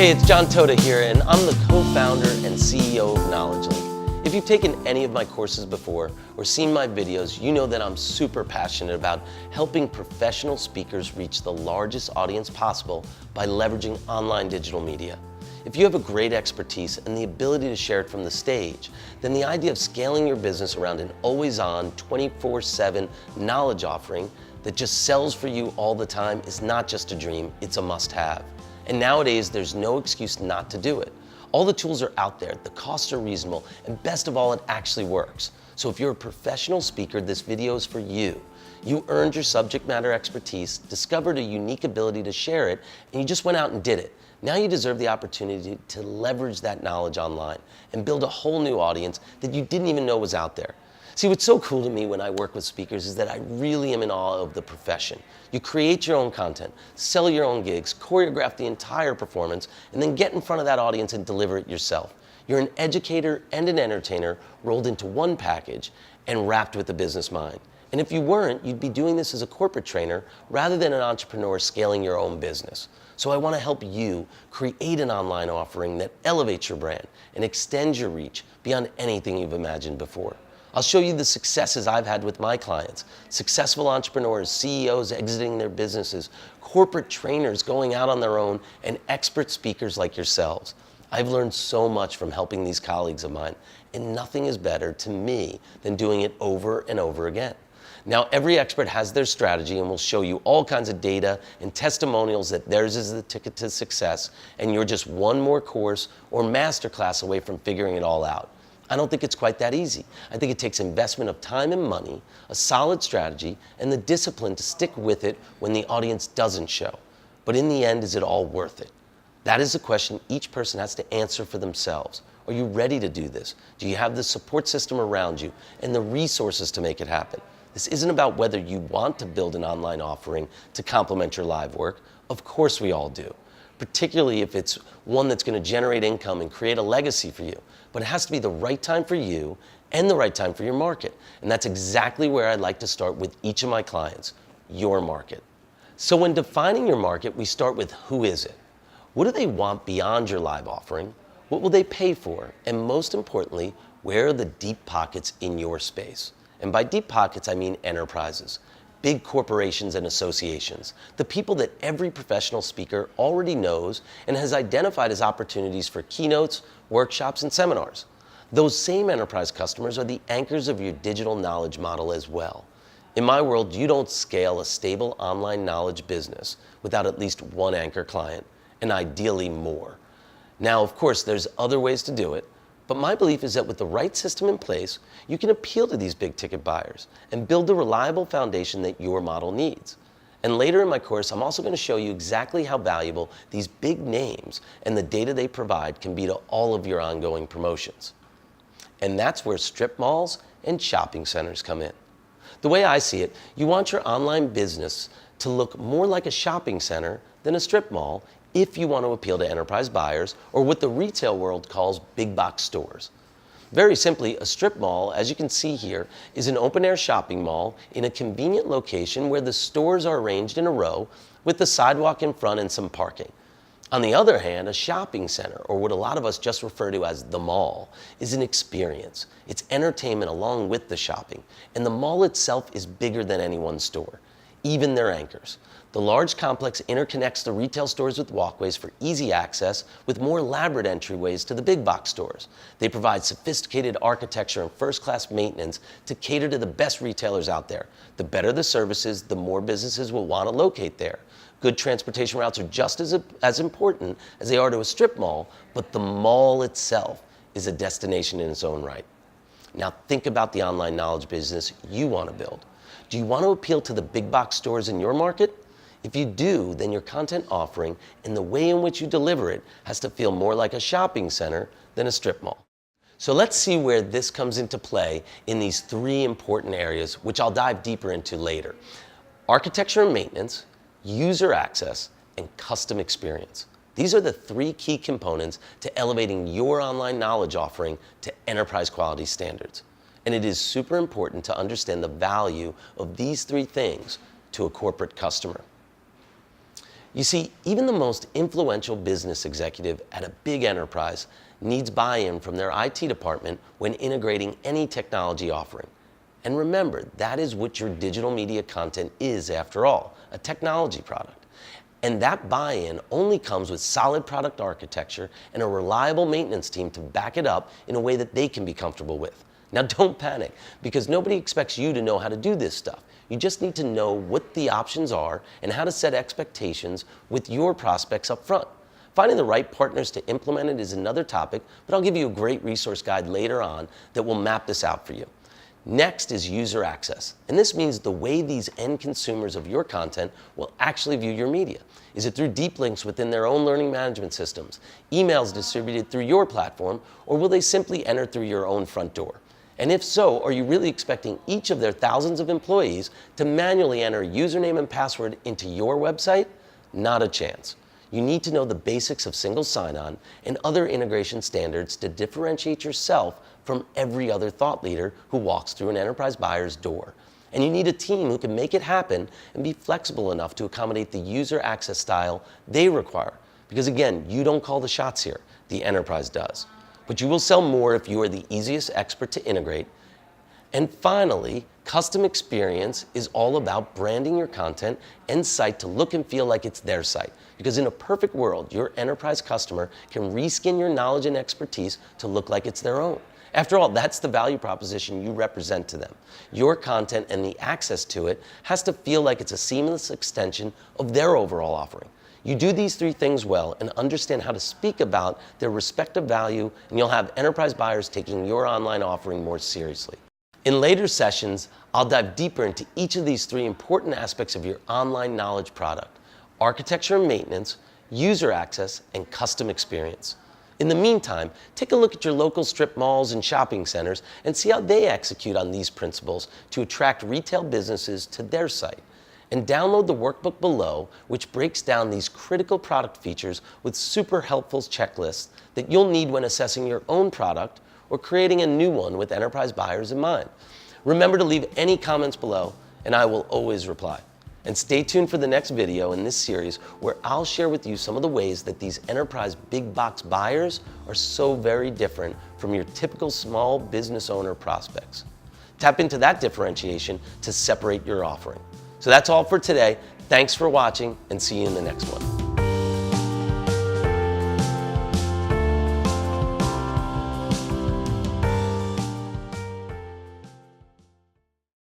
Hey, it's John Toda here, and I'm the co-founder and CEO of Knowledge Link. If you've taken any of my courses before or seen my videos, you know that I'm super passionate about helping professional speakers reach the largest audience possible by leveraging online digital media. If you have a great expertise and the ability to share it from the stage, then the idea of scaling your business around an always-on, 24/7 knowledge offering that just sells for you all the time is not just a dream, it's a must-have. And nowadays, there's no excuse not to do it. All the tools are out there, the costs are reasonable, and best of all, it actually works. So if you're a professional speaker, this video is for you. You earned your subject matter expertise, discovered a unique ability to share it, and you just went out and did it. Now you deserve the opportunity to leverage that knowledge online and build a whole new audience that you didn't even know was out there. See, what's so cool to me when I work with speakers is that I really am in awe of the profession. You create your own content, sell your own gigs, choreograph the entire performance, and then get in front of that audience and deliver it yourself. You're an educator and an entertainer rolled into one package and wrapped with a business mind. And if you weren't, you'd be doing this as a corporate trainer rather than an entrepreneur scaling your own business. So I want to help you create an online offering that elevates your brand and extends your reach beyond anything you've imagined before. I'll show you the successes I've had with my clients, successful entrepreneurs, CEOs exiting their businesses, corporate trainers going out on their own, and expert speakers like yourselves. I've learned so much from helping these colleagues of mine, and nothing is better to me than doing it over and over again. Now, every expert has their strategy, and we'll show you all kinds of data and testimonials that theirs is the ticket to success, and you're just one more course or masterclass away from figuring it all out. I don't think it's quite that easy. I think it takes investment of time and money, a solid strategy, and the discipline to stick with it when the audience doesn't show. But in the end, is it all worth it? That is a question each person has to answer for themselves. Are you ready to do this? Do you have the support system around you and the resources to make it happen? This isn't about whether you want to build an online offering to complement your live work. Of course we all do, particularly if it's one that's going to generate income and create a legacy for you. But it has to be the right time for you and the right time for your market. And that's exactly where I'd like to start with each of my clients, your market. So when defining your market, we start with who is it? What do they want beyond your live offering? What will they pay for? And most importantly, where are the deep pockets in your space? And by deep pockets, I mean enterprises, big corporations and associations, the people that every professional speaker already knows and has identified as opportunities for keynotes, workshops, and seminars. Those same enterprise customers are the anchors of your digital knowledge model as well. In my world, you don't scale a stable online knowledge business without at least one anchor client, and ideally more. Now, of course, there's other ways to do it, but my belief is that with the right system in place, you can appeal to these big ticket buyers and build the reliable foundation that your model needs. And later in my course, I'm also going to show you exactly how valuable these big names and the data they provide can be to all of your ongoing promotions. And that's where strip malls and shopping centers come in. The way I see it, you want your online business to look more like a shopping center than a strip mall if you want to appeal to enterprise buyers, or what the retail world calls big box stores. Very simply, a strip mall, as you can see here, is an open-air shopping mall in a convenient location where the stores are arranged in a row with the sidewalk in front and some parking. On the other hand, a shopping center, or what a lot of us just refer to as the mall, is an experience. It's entertainment along with the shopping, and the mall itself is bigger than any one store, even their anchors. The large complex interconnects the retail stores with walkways for easy access, with more elaborate entryways to the big box stores. They provide sophisticated architecture and first-class maintenance to cater to the best retailers out there. The better the services, the more businesses will want to locate there. Good transportation routes are just as important as they are to a strip mall, but the mall itself is a destination in its own right. Now think about the online knowledge business you want to build. Do you want to appeal to the big box stores in your market? If you do, then your content offering and the way in which you deliver it has to feel more like a shopping center than a strip mall. So let's see where this comes into play in these three important areas, which I'll dive deeper into later. Architecture and maintenance, user access, and custom experience. These are the three key components to elevating your online knowledge offering to enterprise quality standards. And it is super important to understand the value of these three things to a corporate customer. You see, even the most influential business executive at a big enterprise needs buy-in from their IT department when integrating any technology offering. And remember, that is what your digital media content is after all, a technology product. And that buy-in only comes with solid product architecture and a reliable maintenance team to back it up in a way that they can be comfortable with. Now don't panic, because nobody expects you to know how to do this stuff. You just need to know what the options are and how to set expectations with your prospects up front. Finding the right partners to implement it is another topic, but I'll give you a great resource guide later on that will map this out for you. Next is user access, and this means the way these end consumers of your content will actually view your media. Is it through deep links within their own learning management systems, emails distributed through your platform, or will they simply enter through your own front door? And if so, are you really expecting each of their thousands of employees to manually enter username and password into your website? Not a chance. You need to know the basics of single sign-on and other integration standards to differentiate yourself from every other thought leader who walks through an enterprise buyer's door. And you need a team who can make it happen and be flexible enough to accommodate the user access style they require. Because again, you don't call the shots here, the enterprise does. But you will sell more if you are the easiest expert to integrate. And finally, custom experience is all about branding your content and site to look and feel like it's their site. Because in a perfect world, your enterprise customer can reskin your knowledge and expertise to look like it's their own. After all, that's the value proposition you represent to them. Your content and the access to it has to feel like it's a seamless extension of their overall offering. You do these three things well and understand how to speak about their respective value, and you'll have enterprise buyers taking your online offering more seriously. In later sessions, I'll dive deeper into each of these three important aspects of your online knowledge product: architecture and maintenance, user access, and custom experience. In the meantime, take a look at your local strip malls and shopping centers and see how they execute on these principles to attract retail businesses to their site. And download the workbook below, which breaks down these critical product features with super helpful checklists that you'll need when assessing your own product or creating a new one with enterprise buyers in mind. Remember to leave any comments below, and I will always reply. And stay tuned for the next video in this series where I'll share with you some of the ways that these enterprise big box buyers are so very different from your typical small business owner prospects. Tap into that differentiation to separate your offering. So that's all for today. Thanks for watching, and see you in the next one.